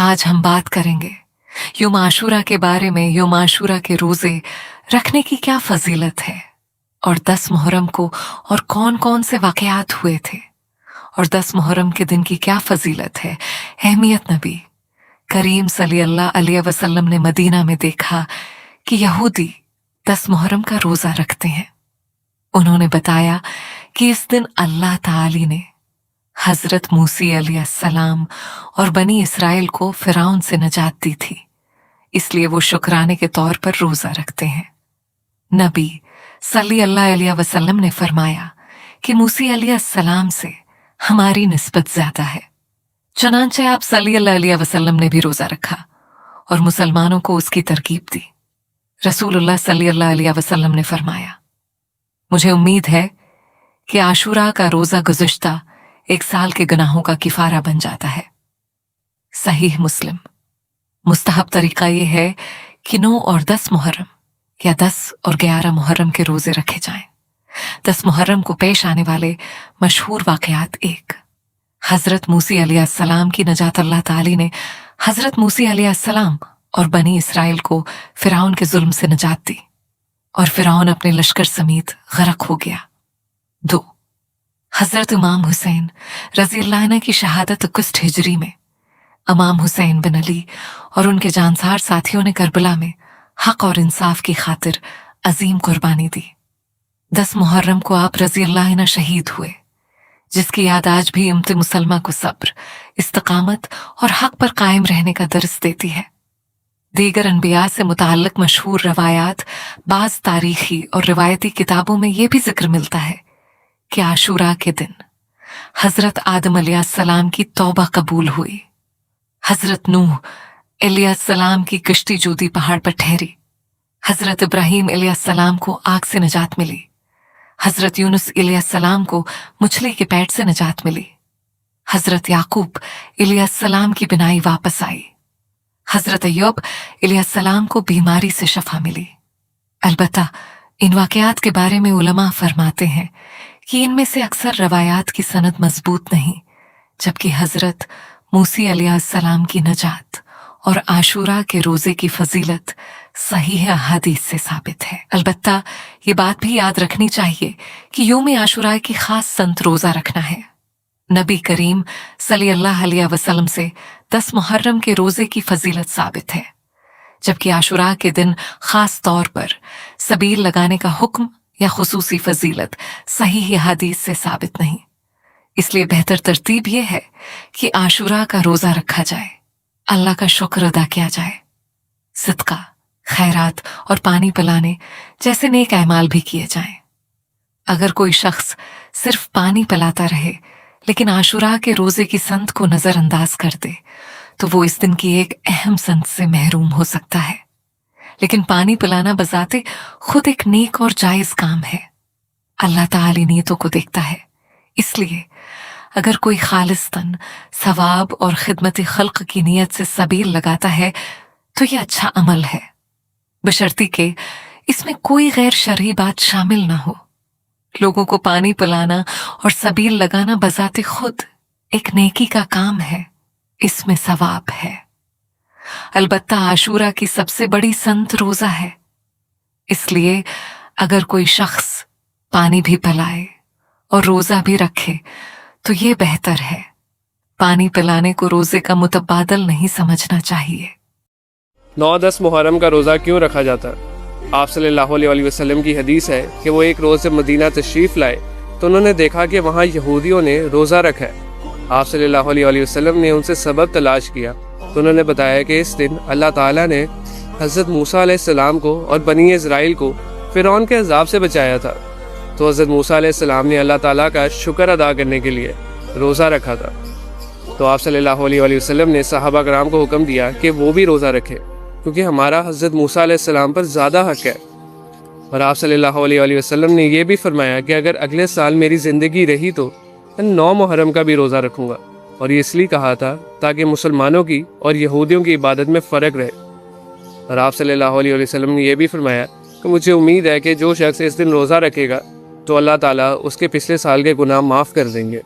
आज हम बात करेंगे यौम आशूरा के बारे में। यौम आशूरा के रोजे रखने की क्या फजीलत है, और 10 मुहर्रम को और कौन कौन से वाकयात हुए थे, और 10 मुहर्रम के दिन की क्या फजीलत है, अहमियत। नबी करीम सल्लल्लाहु अलैहि वसल्लम ने मदीना में देखा कि यहूदी 10 मुहर्रम का रोजा रखते हैं। उन्होंने बताया कि इस दिन अल्लाह ताली ने हजरत मूसी अलैहिस्सलाम और बनी इसराइल को फिरौन से नजात दी थी, इसलिए वो शुक्राने के तौर पर रोजा रखते हैं। नबी सल्लल्लाहु अलैहि वसल्लम ने फरमाया कि मूसी अलैहिस्सलाम से हमारी निस्बत ज्यादा है, चनांचे आप सल्लल्लाहु अलैहि वसल्लम ने भी रोजा रखा और मुसलमानों को उसकी तरकीब दी। रसूलुल्लाह सल्लल्लाहु अलैहि वसल्लम ने फरमाया, मुझे उम्मीद है कि आशूरा का रोजा गुज़िश्ता 1 साल के गुनाहों का किफारा बन जाता है। सहीह मुस्लिम। मुस्तहब तरीका यह है कि 9 और 10 मुहर्रम या 10 और 11 मुहर्रम के रोजे रखे जाएं। 10 मुहर्रम को पेश आने वाले मशहूर वाकयात। 1, हजरत मूसी अलैहिस्सलाम की नजात। अल्लाह ताली ने हजरत मूसी अलैहिस्सलाम और बनी इसराइल को फिरौन के जुल्म से नजात दी और फिरौन अपने लश्कर समेत गरक हो गया। 2, हजरत इमाम हुसैन रज़ी अल्लाह अन्हु की शहादत अगस्त हिजरी में इमाम हुसैन बिन अली और उनके जानसार साथियों ने करबला में हक और इंसाफ की खातिर अजीम कुर्बानी दी। 10 मुहर्रम को आप रज़ी अल्लाह अन्हु शहीद हुए, जिसकी याद आज भी उम्मत मुसलमा को सब्र, इस्तकामत और हक पर कायम रहने का दर्स देती है। दीगर अनबिया से मुताल्लिक मशहूर रवायात, बाज तारीखी और रिवायती किताबों में यह भी जिक्र मिलता है कि आशूरा के दिन हजरत आदम अलैहिस्सलाम की तौबा कबूल हुई, हजरत नूह अलैहिस्सलाम की कश्ती जूदी पहाड़ पर ठहरी, हजरत इब्राहीम अलैहिस्सलाम को आग से नजात मिली, हजरत यूनुस अलैहिस्सलाम को मछली के पेट से नजात मिली, हजरत याकूब अलैहिस्सलाम की बिनाई वापस आई, हजरत अय्यूब अलैहिस्सलाम को बीमारी से शफा मिली। अलबत्ता इन वाकयात के बारे में उलमा फरमाते हैं कि इनमें से अक्सर रवायात की सनद मजबूत नहीं, जबकि हजरत मूसी अलैहिस्सलाम की नजात और आशूरा के रोजे की फजीलत सहीह हदीस से साबित है। अलबत्ता ये बात भी याद रखनी चाहिए कि यौम आशूरा की खास संत रोजा रखना है। नबी करीम सल्लल्लाहु अलैहि वसल्लम से 10 मुहर्रम के रोजे की फजीलत साबित है, जबकि आशूरा के दिन खास तौर पर सबील लगाने का हुक्म या खुसूसी फजीलत सही हदीस से साबित नहीं। इसलिए बेहतर तरतीब यह है कि आशूरा का रोजा रखा जाए, अल्लाह का शुक्र अदा किया जाए, सदका, खैरात और पानी पिलाने जैसे नेक अमाल भी किए जाएं। अगर कोई शख्स सिर्फ पानी पिलाता रहे लेकिन आशूरा के रोजे की संत को नजरअंदाज कर दे, तो वो इस दिन की एक अहम संत से महरूम हो सकता है। लेकिन पानी पिलाना बजाते खुद एक नेक और जायज काम है। अल्लाह ताली नियतों को देखता है, इसलिए अगर कोई खालिस्तन सवाब और खिदमत खल्क की नीयत से सबील लगाता है तो यह अच्छा अमल है, बशर्ती के इसमें कोई गैर शरई बात शामिल ना हो। लोगों को पानी पिलाना और सबील लगाना बजाते खुद एक नेकी का काम है, इसमें सवाब है। अलबत्ता आशूरा की सबसे बड़ी संत रोजा है, इसलिए अगर कोई शख्स पानी भी पिलाए और रोजा भी रखे तो ये बेहतर है। पानी पिलाने को रोजे का मुतबादल नहीं समझना चाहिए। 9-10 मुहर्रम का रोज़ा क्यों रखा जाता है? आप सल्लल्लाहु अलैहि वसल्लम की हदीस है कि वो एक रोज़ जब मदीना तशरीफ़ लाए तो उन्होंने देखा कि वहाँ यहूदियों ने रोज़ा रखा है। आप सल्लल्लाहु अलैहि वसल्लम ने उनसे सबब तलाश किया तो उन्होंने बताया कि इस दिन अल्लाह ताला ने हज़रत मूसा अलैहिस्सलाम को और बनी इज़राइल को फिरौन के अज़ाब से बचाया था। तो हज़रत मूसा अलैहिस्सलाम ने अल्लाह ताला का शुक्र अदा करने के लिए रोज़ा रखा था। तो आप सल्लल्लाहु अलैहि वसल्लम ने सहाबा कराम को हुक्म दिया कि वो भी रोज़ा रखें, क्योंकि हमारा हज़रत मूसा अलैहिस्सलाम पर ज़्यादा हक़ है। और आप सल्लल्लाहु अलैहि वसल्लम ने यह भी फरमाया कि अगर अगले साल मेरी ज़िंदगी रही तो 9 मुहर्रम का भी रोज़ा रखूँगा, और ये इसलिए कहा था ताकि मुसलमानों की और यहूदियों की इबादत में फ़र्क रहे। और आप सल्लल्लाहु अलैहि वसल्लम ने यह भी फरमाया कि मुझे उम्मीद है कि जो शख्स इस दिन रोज़ा रखेगा तो अल्लाह ताला उसके पिछले साल के गुनाह माफ़ कर देंगे।